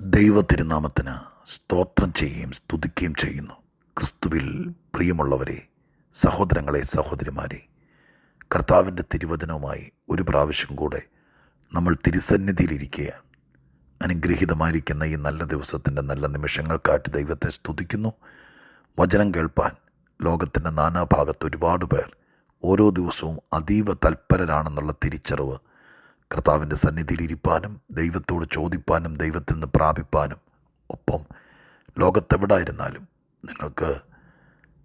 ദൈവത്തിരുനാമത്തിന് സ്തോത്രം ചെയ്യുകയും സ്തുതിക്കുകയും ചെയ്യുന്നു. ക്രിസ്തുവിൽ പ്രിയമുള്ളവരെ, സഹോദരങ്ങളെ, സഹോദരിമാരെ, കർത്താവിൻ്റെ തിരുവചനവുമായി ഒരു പ്രാവശ്യം കൂടെ നമ്മൾ തിരുസന്നിധിയിലിരിക്കുകയാണ്. അനുഗ്രഹീതമായിരിക്കുന്ന ഈ നല്ല ദിവസത്തിൻ്റെ നല്ല നിമിഷങ്ങൾക്കായിട്ട് ദൈവത്തെ സ്തുതിക്കുന്നു. വചനം കേൾപ്പാൻ ലോകത്തിൻ്റെ നാനാഭാഗത്ത് ഒരുപാട് പേർ ഓരോ ദിവസവും അതീവ തൽപരരാണെന്നുള്ള തിരിച്ചറിവ് കർത്താവിൻ്റെ സന്നിധിയിലിരിപ്പാനും ദൈവത്തോട് ചോദിപ്പാനും ദൈവത്തിൽ നിന്ന് പ്രാപിപ്പാനും, ഒപ്പം ലോകത്തെവിടായിരുന്നാലും നിങ്ങൾക്ക്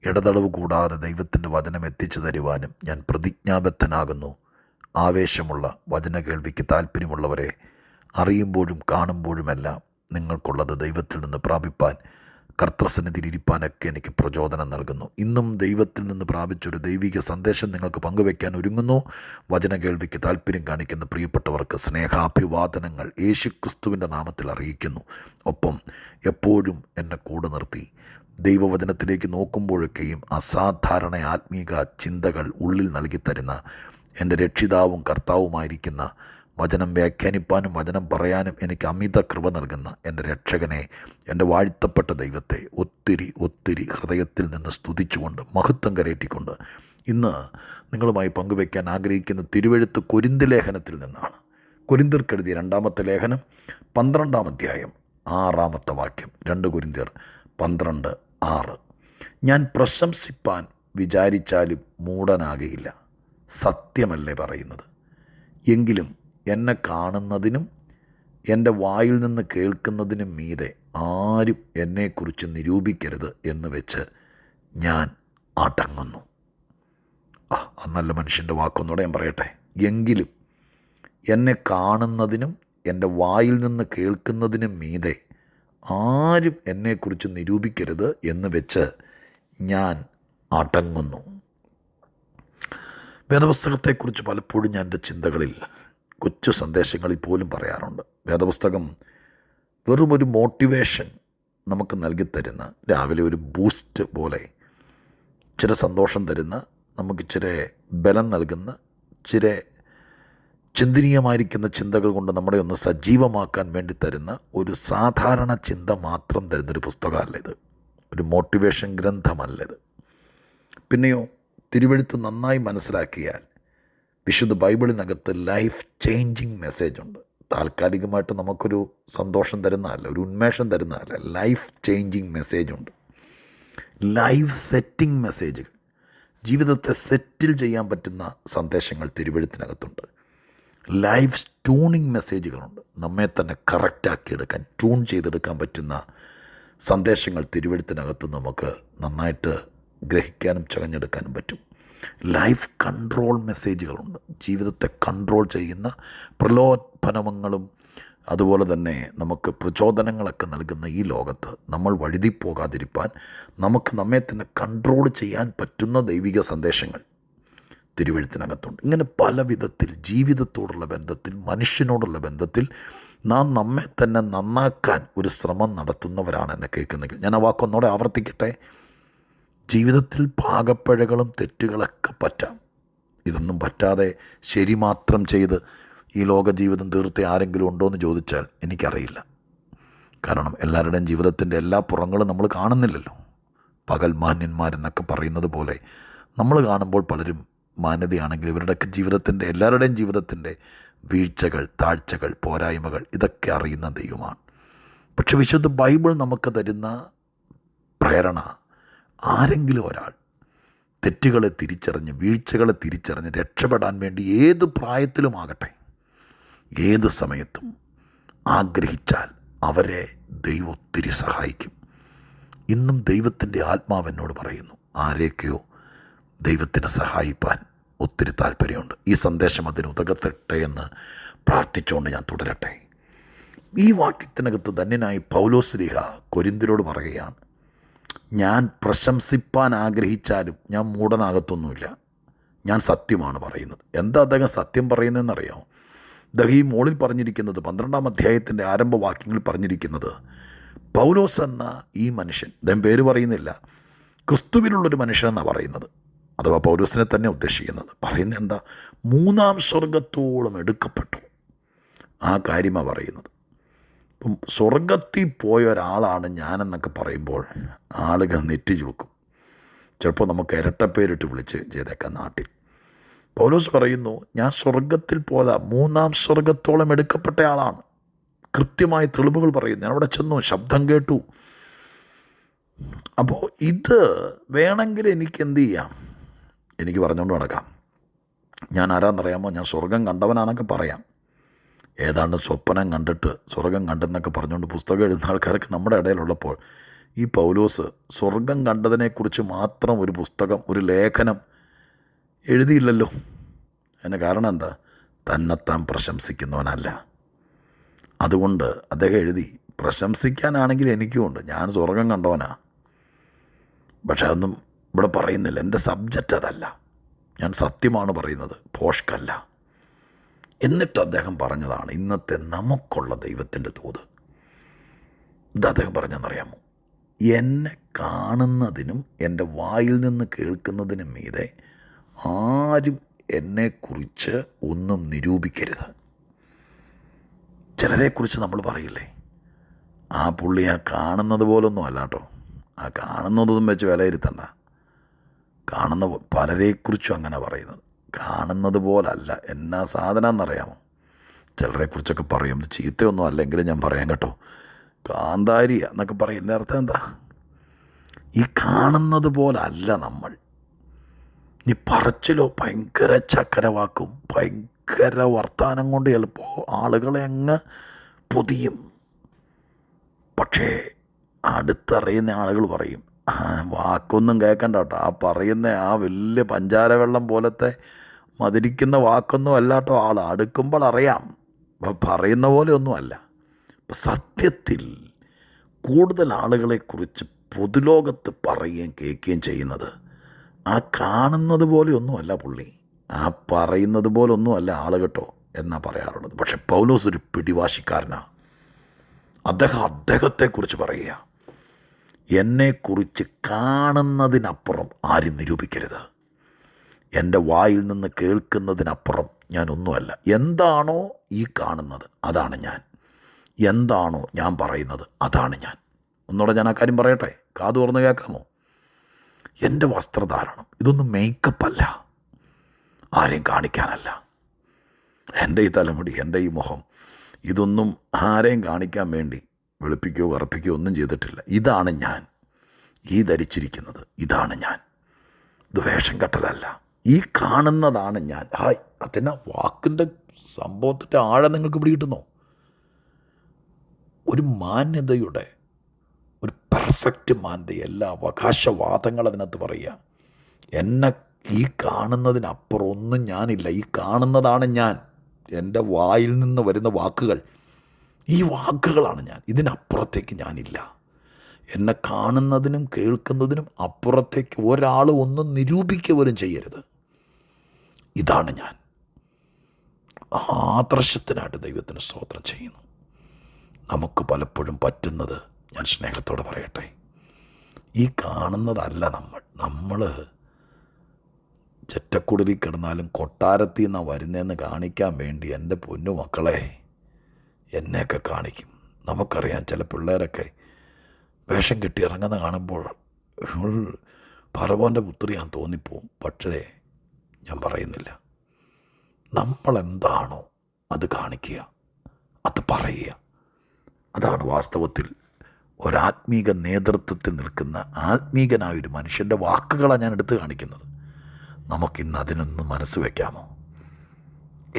ഇടതടവ് കൂടാതെ ദൈവത്തിൻ്റെ വചനം എത്തിച്ചു തരുവാനും ഞാൻ പ്രതിജ്ഞാബദ്ധനാകുന്നു. ആവേശമുള്ള വചന കേൾവിക്ക് താല്പര്യമുള്ളവരെ, അറിയുമ്പോഴും കാണുമ്പോഴുമെല്ലാം നിങ്ങൾക്കുള്ളത് ദൈവത്തിൽ നിന്ന് പ്രാപിപ്പാൻ, കർത്തൃസന്നിധിയിലിരിപ്പാനൊക്കെ എനിക്ക് പ്രചോദനം നൽകുന്നു. ഇന്നും ദൈവത്തിൽ നിന്ന് പ്രാപിച്ചൊരു ദൈവിക സന്ദേശം നിങ്ങൾക്ക് പങ്കുവയ്ക്കാൻ ഒരുങ്ങുന്നു. വചന കേൾവിക്ക് താല്പര്യം കാണിക്കുന്ന പ്രിയപ്പെട്ടവർക്ക് സ്നേഹാഭിവാദനങ്ങൾ യേശുക്രിസ്തുവിൻ്റെ നാമത്തിൽ അറിയിക്കുന്നു. ഒപ്പം എപ്പോഴും എന്നെ കൂടെ നിർത്തി ദൈവവചനത്തിലേക്ക് നോക്കുമ്പോഴൊക്കെയും അസാധാരണ ആത്മീക ചിന്തകൾ ഉള്ളിൽ നൽകിത്തരുന്ന എൻ്റെ രക്ഷിതാവും കർത്താവുമായിരിക്കുന്ന, വചനം വ്യാഖ്യാനിപ്പാനും വചനം പറയാനും എനിക്ക് അമിത കൃപ നൽകുന്ന എൻ്റെ രക്ഷകനെ, എൻ്റെ വാഴ്ത്തപ്പെട്ട ദൈവത്തെ ഒത്തിരി ഹൃദയത്തിൽ നിന്ന് സ്തുതിച്ചുകൊണ്ട് മഹത്വം കരയറ്റിക്കൊണ്ട് ഇന്ന് നിങ്ങളുമായി പങ്കുവയ്ക്കാൻ ആഗ്രഹിക്കുന്ന തിരുവെഴുത്ത് കൊരിന്ത് ലേഖനത്തിൽ നിന്നാണ്. കൊരിന്ത്യർക്കെഴുതിയ 2-ാമത്തെ ലേഖനം 12-ാം അധ്യായം 6-ാമത്തെ വാക്യം. 2 കൊരിന്ത്യർ 12:6. ഞാൻ പ്രശംസിപ്പാൻ വിചാരിച്ചാലും മൂഢനാകയില്ല, സത്യമല്ലേ പറയുന്നത്. എങ്കിലും എന്നെ കാണുന്നതിനും എൻ്റെ വായിൽ നിന്ന് കേൾക്കുന്നതിനും മീതെ ആരും എന്നെക്കുറിച്ച് നിരൂപിക്കരുത് എന്ന് വെച്ച് ഞാൻ അടങ്ങുന്നു. നല്ല മനുഷ്യൻ്റെ വാക്കൊന്നൂടെ ഞാൻ പറയട്ടെ. എങ്കിലും എന്നെ കാണുന്നതിനും എൻ്റെ വായിൽ നിന്ന് കേൾക്കുന്നതിനും മീതെ ആരും എന്നെക്കുറിച്ച് നിരൂപിക്കരുത് എന്ന് വെച്ച് ഞാൻ അടങ്ങുന്നു. വേദപുസ്തകത്തെക്കുറിച്ച് പലപ്പോഴും ഞാൻ എൻ്റെ ചിന്തകളിൽ, കൊച്ചു സന്ദേശങ്ങളിൽ പോലും പറയാറുണ്ട്. വേദപുസ്തകം വെറുമൊരു മോട്ടിവേഷൻ നമുക്ക് നൽകിത്തരുന്ന, രാവിലെ ഒരു ബൂസ്റ്റ് പോലെ ഇച്ചിരി സന്തോഷം തരുന്ന, നമുക്കിച്ചിരി ബലം നൽകുന്ന, ഇച്ചിരി ചിന്തനീയമായിരിക്കുന്ന ചിന്തകൾ കൊണ്ട് നമ്മളെ ഒന്ന് സജീവമാക്കാൻ വേണ്ടി തരുന്ന ഒരു സാധാരണ ചിന്ത മാത്രം തരുന്നൊരു പുസ്തകമല്ല ഇത്. ഒരു മോട്ടിവേഷൻ ഗ്രന്ഥമല്ല ഇത്. പിന്നെയോ തിരുവെഴുത്ത് നന്നായി മനസ്സിലാക്കിയാൽ വിശുദ്ധ ബൈബിളിനകത്ത് ലൈഫ് ചേഞ്ചിങ് മെസ്സേജ് ഉണ്ട്. താൽക്കാലികമായിട്ട് നമുക്കൊരു സന്തോഷം തരുന്നതല്ല, ഒരു ഉന്മേഷം തരുന്നതല്ല. ലൈഫ് ചേഞ്ചിങ് മെസ്സേജ് ഉണ്ട്. ലൈഫ് സെറ്റിംഗ് മെസ്സേജുകൾ, ജീവിതത്തെ സെറ്റിൽ ചെയ്യാൻ പറ്റുന്ന സന്ദേശങ്ങൾ തിരുവെഴുത്തിനകത്തുണ്ട്. Life tuning മെസ്സേജുകളുണ്ട്. നമ്മെ തന്നെ കറക്റ്റാക്കിയെടുക്കാൻ, ട്യൂൺ ചെയ്തെടുക്കാൻ പറ്റുന്ന സന്ദേശങ്ങൾ തിരുവെഴുത്തിനകത്ത് നമുക്ക് നന്നായിട്ട് ഗ്രഹിക്കാനും ചകഞ്ഞെടുക്കാനും പറ്റും. ലൈഫ് കൺട്രോൾ മെസ്സേജുകളുണ്ട്. ജീവിതത്തെ കൺട്രോൾ ചെയ്യുന്ന പ്രലോഭനങ്ങളും അതുപോലെ തന്നെ നമുക്ക് പ്രചോദനങ്ങളൊക്കെ നൽകുന്ന ഈ ലോകത്ത് നമ്മൾ വഴുതിപ്പോകാതിരിക്കാൻ നമുക്ക് നമ്മെ തന്നെ കൺട്രോൾ ചെയ്യാൻ പറ്റുന്ന ദൈവിക സന്ദേശങ്ങൾ തിരുവെഴുത്തിനകത്തുണ്ട്. ഇങ്ങനെ പല വിധത്തിൽ ജീവിതത്തോടുള്ള ബന്ധത്തിൽ, മനുഷ്യനോടുള്ള ബന്ധത്തിൽ നാം നമ്മെ തന്നെ നന്നാക്കാൻ ഒരു ശ്രമം നടത്തുന്നവരാണ് എന്നെ കേൾക്കുന്നെങ്കിൽ ഞാൻ ആ വാക്കൊന്നോടെ ആവർത്തിക്കട്ടെ. ജീവിതത്തിൽ പാകപ്പിഴകളും തെറ്റുകളൊക്കെ പറ്റാം. ഇതൊന്നും പറ്റാതെ ശരി മാത്രം ചെയ്ത് ഈ ലോക ജീവിതം തീർത്ത ആരെങ്കിലും ഉണ്ടോ എന്ന് ചോദിച്ചാൽ എനിക്കറിയില്ല. കാരണം എല്ലാവരുടെയും ജീവിതത്തിൻ്റെ എല്ലാ പുറങ്ങളും നമ്മൾ കാണുന്നില്ലല്ലോ. പകൽ മാന്യന്മാരെന്നൊക്കെ പറയുന്നത് പോലെ നമ്മൾ കാണുമ്പോൾ പലരും മാന്യതയാണെങ്കിൽ ഇവരുടെയൊക്കെ ജീവിതത്തിൻ്റെ, എല്ലാവരുടെയും ജീവിതത്തിൻ്റെ വീഴ്ചകൾ, താഴ്ചകൾ, പോരായ്മകൾ ഇതൊക്കെ അറിയുന്ന ദൈവമാണ്. പക്ഷെ വിശുദ്ധ ബൈബിൾ നമുക്ക് തരുന്ന പ്രേരണ, ആരെങ്കിലും ഒരാൾ തെറ്റുകളെ തിരിച്ചറിഞ്ഞ്, വീഴ്ചകളെ തിരിച്ചറിഞ്ഞ് രക്ഷപ്പെടാൻ വേണ്ടി ഏത് പ്രായത്തിലുമാകട്ടെ, ഏത് സമയത്തും ആഗ്രഹിച്ചാൽ അവരെ ദൈവം ഒത്തിരി സഹായിക്കും. ഇന്നും ദൈവത്തിൻ്റെ ആത്മാവ് എന്നോട് പറയുന്നു, ആരെയൊക്കെയോ ദൈവത്തിന് സഹായിപ്പാൻ ഒത്തിരി താല്പര്യമുണ്ട്. ഈ സന്ദേശം അതിന് ഉതകട്ടെ എന്ന് പ്രാർത്ഥിച്ചുകൊണ്ട് ഞാൻ തുടരട്ടെ. ഈ വാക്യത്തിനകത്ത് ധന്യനായി പൗലോസ് ശ്ലീഹ കൊരിന്ത്യരോട് പറയുകയാണ്, ഞാൻ പ്രശംസിപ്പാൻ ആഗ്രഹിച്ചാലും ഞാൻ മൂഢനാകത്തൊന്നുമില്ല, ഞാൻ സത്യമാണ് പറയുന്നത്. എന്താ അദ്ദേഹം സത്യം പറയുന്നതെന്നറിയാമോ? അദ്ദേഹം ഈ മുകളിൽ പറഞ്ഞിരിക്കുന്നത് 12-ാം അധ്യായത്തിൻ്റെ ആരംഭവാക്യങ്ങളിൽ പറഞ്ഞിരിക്കുന്നത്, പൗലോസ് എന്ന ഈ മനുഷ്യൻ, അദ്ദേഹം പേര് പറയുന്നില്ല, ക്രിസ്തുവിലുള്ളൊരു മനുഷ്യനെന്നാണ് പറയുന്നത്. അഥവാ പൗലോസിനെ തന്നെ ഉദ്ദേശിക്കുന്നത്. പറയുന്നത് എന്താ? 3-ാം സ്വർഗത്തോളം എടുക്കപ്പെട്ടു. ആ കാര്യമാണ് പറയുന്നത്. ഇപ്പം സ്വർഗത്തിൽ പോയ ഒരാളാണ് ഞാനെന്നൊക്കെ പറയുമ്പോൾ ആളുകൾ നെറ്റി ചുളുക്കും. ചിലപ്പോൾ നമുക്ക് ഇരട്ടപ്പേരിട്ട് വിളിച്ച് ചെയ്തേക്കാം നാട്ടിൽ. പൗലോസ് പറയുന്നു, ഞാൻ സ്വർഗത്തിൽ പോയതാ, 3-ാം സ്വർഗത്തോളം എടുക്കപ്പെട്ട ആളാണ്. കൃത്യമായി തെളിവുകൾ പറയുന്നു. ഞാൻ അവിടെ ചെന്നു, ശബ്ദം കേട്ടു. അപ്പോൾ ഇത് വേണമെങ്കിൽ എനിക്ക് എന്ത് ചെയ്യാം? എനിക്ക് പറഞ്ഞുകൊണ്ട് നടക്കാം. ഞാൻ ആരാന്നറിയാമോ? ഞാൻ സ്വർഗം കണ്ടവനാന്നൊക്കെ പറയാം. ഏതാണ്ട് സ്വപ്നം കണ്ടിട്ട് സ്വർഗം കണ്ടെന്നൊക്കെ പറഞ്ഞുകൊണ്ട് പുസ്തകം എഴുതുന്ന ആൾക്കാർക്ക് നമ്മുടെ ഇടയിലുള്ളപ്പോൾ ഈ പൗലോസ് സ്വർഗം കണ്ടതിനെക്കുറിച്ച് മാത്രം ഒരു പുസ്തകം, ഒരു ലേഖനം എഴുതിയില്ലല്ലോ. അതിന് കാരണം എന്താ? തന്നെത്താൻ പ്രശംസിക്കുന്നവനല്ല. അതുകൊണ്ട് അദ്ദേഹം എഴുതി, പ്രശംസിക്കാനാണെങ്കിൽ എനിക്കുമുണ്ട്, ഞാൻ സ്വർഗം കണ്ടവനാ. പക്ഷെ അതൊന്നും ഇവിടെ പറയുന്നില്ല. എൻ്റെ സബ്ജക്റ്റ് അതല്ല. ഞാൻ സത്യമാണ് പറയുന്നത്, ഭോഷ്കല്ല. എന്നിട്ട് അദ്ദേഹം പറഞ്ഞതാണ് ഇന്നത്തെ നമുക്കുള്ള ദൈവത്തിൻ്റെ ദൂത്. എന്താ അദ്ദേഹം പറഞ്ഞെന്നറിയാമോ? എന്നെ കാണുന്നതിനും എൻ്റെ വായിൽ നിന്ന് കേൾക്കുന്നതിനും മീതെ ആരും എന്നെക്കുറിച്ച് ഒന്നും നിരൂപിക്കരുത്. ചിലരെക്കുറിച്ച് നമ്മൾ പറയില്ലേ, ആ പുള്ളി ആ കാണുന്നത് പോലൊന്നും അല്ല കേട്ടോ. ആ കാണുന്നതൊന്നും വെച്ച് വിലയിരുത്തണ്ട. കാണുന്ന പലരെക്കുറിച്ചും അങ്ങനെ പറയുന്നത്, കാണുന്നത് പോലല്ല. എന്നാ സാധനം എന്നറിയാമോ? ചിലരെക്കുറിച്ചൊക്കെ പറയും, ഇത് ചീത്തയൊന്നും അല്ലെങ്കിലും ഞാൻ പറയാം കേട്ടോ, കാന്താരിയ എന്നൊക്കെ പറയും. എൻ്റെ അർത്ഥം എന്താ? ഈ കാണുന്നത് പോലല്ല നമ്മൾ. ഇനി പറച്ചിലോ ഭയങ്കര ചക്കരവാക്കും, ഭയങ്കര വർത്താനം കൊണ്ട് ചിലപ്പോൾ ആളുകളെ അങ്ങ് പൊതിയും. പക്ഷേ അടുത്തറിയുന്ന ആളുകൾ പറയും, വാക്കൊന്നും കേൾക്കണ്ട കേട്ടോ, ആ പറയുന്ന ആ വലിയ പഞ്ചാര വെള്ളം പോലത്തെ മതിരിക്കുന്ന വാക്കൊന്നും അല്ല കേട്ടോ. ആൾ അടുക്കുമ്പോൾ അറിയാം, പറയുന്ന പോലെ ഒന്നുമല്ല. സത്യത്തിൽ കൂടുതൽ ആളുകളെക്കുറിച്ച് പൊതുലോകത്ത് പറയുകയും കേൾക്കുകയും ചെയ്യുന്നത് ആ കാണുന്നത് പോലെയൊന്നുമല്ല പുള്ളി, ആ പറയുന്നത് പോലൊന്നുമല്ല ആൾ കേട്ടോ എന്നാണ് പറയാറുള്ളത്. പക്ഷെ പൗലോസ് ഒരു പിടിവാശിക്കാരനാണ്. അദ്ദേഹത്തെക്കുറിച്ച് പറയുക, എന്നെക്കുറിച്ച് കാണുന്നതിനപ്പുറം ആരും നിരൂപിക്കരുത്. എൻ്റെ വായിൽ നിന്ന് കേൾക്കുന്നതിനപ്പുറം ഞാനൊന്നുമല്ല. എന്താണോ ഈ കാണുന്നത് അതാണ് ഞാൻ, എന്താണോ ഞാൻ പറയുന്നത് അതാണ് ഞാൻ. ഒന്നുകൂടെ ഞാൻ ആ കാര്യം പറയട്ടെ, കാത് തുറന്ന് കേൾക്കാമോ? എൻ്റെ വസ്ത്രധാരണം ഇതൊന്നും മേക്കപ്പല്ല, ആരെയും കാണിക്കാനല്ല. എൻ്റെ ഈ തലമുടി, എൻ്റെ ഈ മുഖം, ഇതൊന്നും ആരെയും കാണിക്കാൻ വേണ്ടി വെളുപ്പിക്കുകയോ കറുപ്പിക്കുകയോ ഒന്നും ചെയ്തിട്ടില്ല. ഇതാണ് ഞാൻ, ഈ ധരിച്ചിരിക്കുന്നത് ഇതാണ് ഞാൻ. ഇത് വേഷം കെട്ടലല്ല, ഈ കാണുന്നതാണ് ഞാൻ. ഹായ്, അതിന് വാക്കിൻ്റെ സംഭവത്തിൻ്റെ ആഴം നിങ്ങൾക്ക് പിടികിട്ടുന്നോ? ഒരു മാന്യതയുടെ, ഒരു പെർഫെക്റ്റ് മാന്യത, എല്ലാ അവകാശവാദങ്ങൾ അതിനകത്ത് പറയുക. എന്നെ ഈ കാണുന്നതിനപ്പുറം ഒന്നും ഞാനില്ല, ഈ കാണുന്നതാണ് ഞാൻ. എൻ്റെ വായിൽ നിന്ന് വരുന്ന വാക്കുകൾ, ഈ വാക്കുകളാണ് ഞാൻ, ഇതിനപ്പുറത്തേക്ക് ഞാനില്ല. എന്നെ കാണുന്നതിനും കേൾക്കുന്നതിനും അപ്പുറത്തേക്ക് ഒരാൾ ഒന്നും നിരൂപിക്കുക പോലും ചെയ്യരുത്. ഇതാണ് ഞാൻ. ആദർശത്തിനായിട്ട് ദൈവത്തിന് സ്തോത്രം ചെയ്യുന്നു. നമുക്ക് പലപ്പോഴും പറ്റുന്നത്, ഞാൻ സ്നേഹത്തോടെ പറയട്ടെ, ഈ കാണുന്നതല്ല നമ്മൾ ചെറ്റക്കുടലിൽ കിടന്നാലും കൊട്ടാരത്തിൽ നിന്നാണ് വരുന്നതെന്ന് കാണിക്കാൻ വേണ്ടി എൻ്റെ പൊന്നു മക്കളെ എന്നെയൊക്കെ കാണിക്കും. നമുക്കറിയാം, ചില പിള്ളേരൊക്കെ വേഷം കെട്ടി ഇറങ്ങുന്ന കാണുമ്പോൾ ഫറവോൻ്റെ പുത്രിയാൻ തോന്നിപ്പോവും. പക്ഷേ ഞാൻ പറയുന്നില്ല, നമ്മളെന്താണോ അത് കാണിക്കുക, അത് പറയുക. അതാണ് വാസ്തവത്തിൽ ഒരാത്മീക നേതൃത്വത്തിൽ നിൽക്കുന്ന ആത്മീകനായൊരു മനുഷ്യൻ്റെ വാക്കുകളാണ് ഞാൻ എടുത്ത് കാണിക്കുന്നത്. നമുക്കിന്ന് അതിനൊന്ന് മനസ്സ് വയ്ക്കാമോ?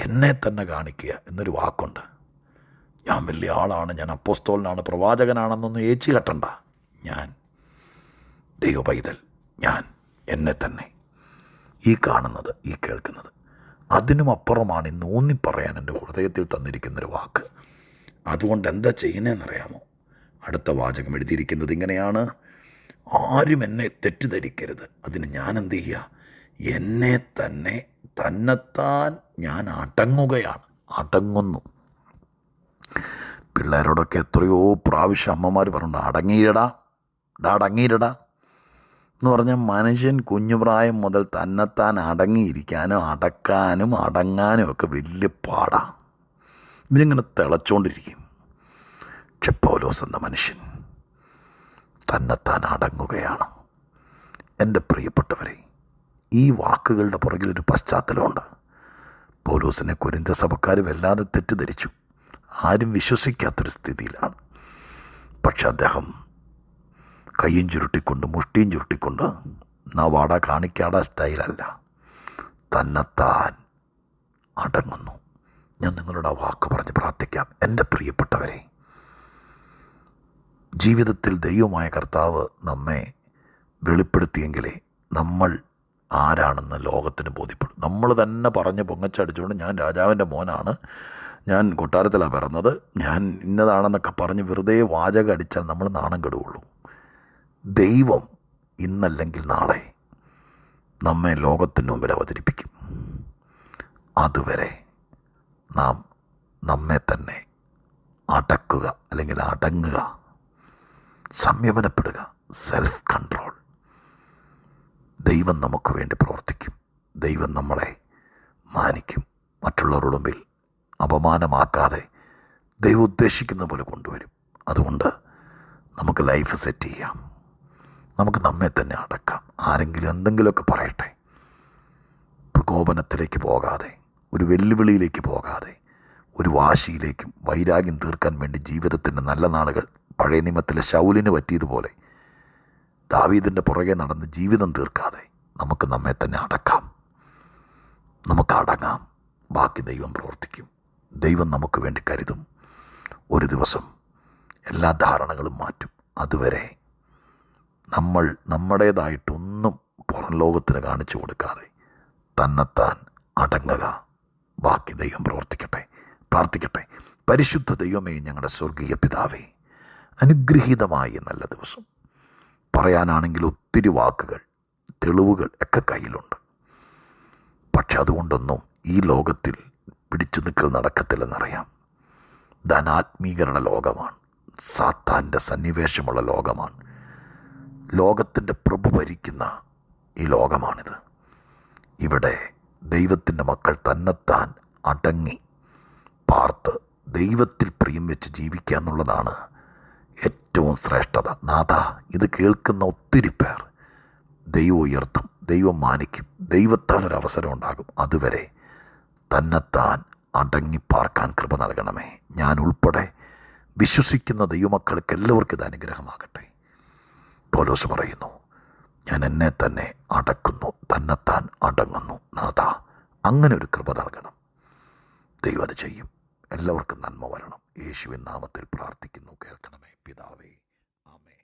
എന്നെ തന്നെ കാണിക്കുക എന്നൊരു വാക്കുണ്ട്. ഞാൻ വലിയ ആളാണ്, ഞാൻ അപ്പോസ്തലനാണ്, പ്രവാചകനാണെന്നൊന്നും ഏച്ചു കെട്ടണ്ട. ഞാൻ ദൈവ പൈതൽ, ഞാൻ എന്നെ തന്നെ, ഈ കാണുന്നത്, ഈ കേൾക്കുന്നത്, അതിനും അപ്പുറമാണ് ഇന്ന് ഊന്നിപ്പറയാൻ എൻ്റെ ഹൃദയത്തിൽ തന്നിരിക്കുന്നൊരു വാക്ക്. അതുകൊണ്ട് എന്താ ചെയ്യുന്നതെന്നറിയാമോ? അടുത്ത വാചകം എഴുതിയിരിക്കുന്നത് ഇങ്ങനെയാണ്: ആരും എന്നെ തെറ്റിദ്ധരിക്കരുത്. അതിന് ഞാൻ എന്ത് ചെയ്യുക? എന്നെ തന്നെ, തന്നെത്താൻ ഞാൻ അടങ്ങുന്നു. പിള്ളേരോടൊക്കെ എത്രയോ പ്രാവശ്യം അമ്മമാർ പറഞ്ഞു, അടങ്ങിയിരടാ എന്ന് പറഞ്ഞാൽ മനുഷ്യൻ കുഞ്ഞുപ്രായം മുതൽ തന്നെത്താൻ അടങ്ങിയിരിക്കാനും അടങ്ങാനും ഒക്കെ വലിയ പാടാണ്. ഇവരിങ്ങനെ തിളച്ചുകൊണ്ടിരിക്കും. പക്ഷെ പൗലോസ് എന്ന മനുഷ്യൻ തന്നെത്താൻ അടങ്ങുകയാണ്. എൻ്റെ പ്രിയപ്പെട്ടവരെ, ഈ വാക്കുകളുടെ പുറകിലൊരു പശ്ചാത്തലമുണ്ട്. പൗലോസിനെ കൊരിന്ത്യ സഭക്കാർ വല്ലാതെ തെറ്റിദ്ധരിച്ചു. ആരും വിശ്വസിക്കാത്തൊരു സ്ഥിതിയിലാണ്. പക്ഷെ അദ്ദേഹം കയ്യും ചുരുട്ടിക്കൊണ്ട് മുഷ്ടിയും ചുരുട്ടിക്കൊണ്ട് വാട കാണിക്കാട സ്റ്റൈലല്ല, തന്നെത്താൻ അടങ്ങുന്നു. ഞാൻ നിങ്ങളോട് ആ വാക്ക് പറഞ്ഞ് പ്രാർത്ഥിക്കാം. എൻ്റെ പ്രിയപ്പെട്ടവരെ, ജീവിതത്തിൽ ദൈവമായ കർത്താവ് നമ്മെ വെളിപ്പെടുത്തിയെങ്കിലേ നമ്മൾ ആരാണെന്ന് ലോകത്തിന് ബോധ്യപ്പെടും. നമ്മൾ തന്നെ പറഞ്ഞ് പൊങ്ങച്ചടിച്ചുകൊണ്ട് ഞാൻ രാജാവിൻ്റെ മോനാണ്, ഞാൻ കൊട്ടാരത്തിലാണ് പിറന്നത്, ഞാൻ ഇന്നതാണെന്നൊക്കെ പറഞ്ഞ് വെറുതെ വാചകം അടിച്ചാൽ നമ്മൾ നാണം കെടുകയുള്ളൂ. ദൈവം ഇന്നല്ലെങ്കിൽ നാളെ നമ്മെ ലോകത്തിന് മുമ്പിൽ അവതരിപ്പിക്കും. അതുവരെ നാം നമ്മെ തന്നെ അടക്കുക, അല്ലെങ്കിൽ അടങ്ങുക, സംയമനപ്പെടുക, സെൽഫ് കൺട്രോൾ. ദൈവം നമുക്ക് വേണ്ടി പ്രവർത്തിക്കും. ദൈവം നമ്മളെ മാനിക്കും. മറ്റുള്ളവരുടെ മുമ്പിൽ അപമാനമാക്കാതെ ദൈവം ഉദ്ദേശിക്കുന്ന പോലെ കൊണ്ടുവരും. അതുകൊണ്ട് നമുക്ക് ലൈഫ് സെറ്റ് ചെയ്യാം. നമുക്ക് നമ്മെ തന്നെ അടക്കാം. ആരെങ്കിലും എന്തെങ്കിലുമൊക്കെ പറയട്ടെ, പ്രകോപനത്തിലേക്ക് പോകാതെ, ഒരു വെല്ലുവിളിയിലേക്ക് പോകാതെ, ഒരു വാശിയിലേക്കും വൈരാഗ്യം തീർക്കാൻ വേണ്ടി ജീവിതത്തിൻ്റെ നല്ല നാളുകൾ പഴയ നിയമത്തിലെ ശൗലിന് പറ്റിയതുപോലെ ദാവീദിൻ്റെ പുറകെ നടന്ന് ജീവിതം തീർക്കാതെ നമുക്ക് നമ്മെ തന്നെ അടക്കാം. നമുക്ക് അടങ്ങാം. ബാക്കി ദൈവം പ്രവർത്തിക്കും. ദൈവം നമുക്ക് വേണ്ടി കരുതും. ഒരു ദിവസം എല്ലാ ധാരണകളും മാറ്റും. അതുവരെ നമ്മൾ നമ്മുടേതായിട്ടൊന്നും പുറം ലോകത്തിന് കാണിച്ചു കൊടുക്കാതെ തന്നെത്താൻ അടങ്ങുക. ബാക്കി ദൈവം പ്രവർത്തിക്കട്ടെ. പ്രാർത്ഥിക്കട്ടെ. പരിശുദ്ധ ദൈവമേ, ഞങ്ങളുടെ സ്വർഗീയ പിതാവേ, അനുഗ്രഹീതമായ നല്ല ദിവസം. പറയാനാണെങ്കിൽ ഒത്തിരി വാക്കുകൾ, തെളിവുകൾ ഒക്കെ കയ്യിലുണ്ട്. പക്ഷെ അതുകൊണ്ടൊന്നും ഈ ലോകത്തിൽ പിടിച്ചു നിൽക്കൽ നടക്കത്തില്ലെന്നറിയാം. ധനാത്മീകരണ ലോകമാണ്. സാത്താൻ്റെ സന്നിവേശമുള്ള ലോകമാണ്. ലോകത്തിൻ്റെ പ്രഭു ഭരിക്കുന്ന ഈ ലോകമാണിത്. ഇവിടെ ദൈവത്തിൻ്റെ മക്കൾ തന്നെത്താൻ അടങ്ങി പാർത്ത് ദൈവത്തിൽ പ്രിയം വെച്ച് ജീവിക്കുക എന്നുള്ളതാണ് ഏറ്റവും ശ്രേഷ്ഠത. നാഥ, ഇത് കേൾക്കുന്ന ഒത്തിരി പേർ ദൈവം ഉയർത്തും, ദൈവം മാനിക്കും, ദൈവത്താൽ ഒരവസരം ഉണ്ടാകും. അതുവരെ തന്നെത്താൻ അടങ്ങി പാർക്കാൻ കൃപ നൽകണമേ. ഞാൻ ഉൾപ്പെടെ വിശ്വസിക്കുന്ന ദൈവമക്കൾക്ക് എല്ലാവർക്കും ഇത് അനുഗ്രഹമാകട്ടെ. പൗലോസ് പറയുന്നു, ഞാൻ എന്നെ തന്നെ അടക്കുന്നു, തന്നെത്താൻ അടങ്ങുന്നു. നാഥ, അങ്ങനെ ഒരു കൃപ നൽകണം. ദൈവം അത് ചെയ്യും. എല്ലാവർക്കും നന്മ വരണം. യേശുവിൻ നാമത്തിൽ പ്രാർത്ഥിക്കുന്നു. കേൾക്കണമേ പിതാവേ. ആമേൻ.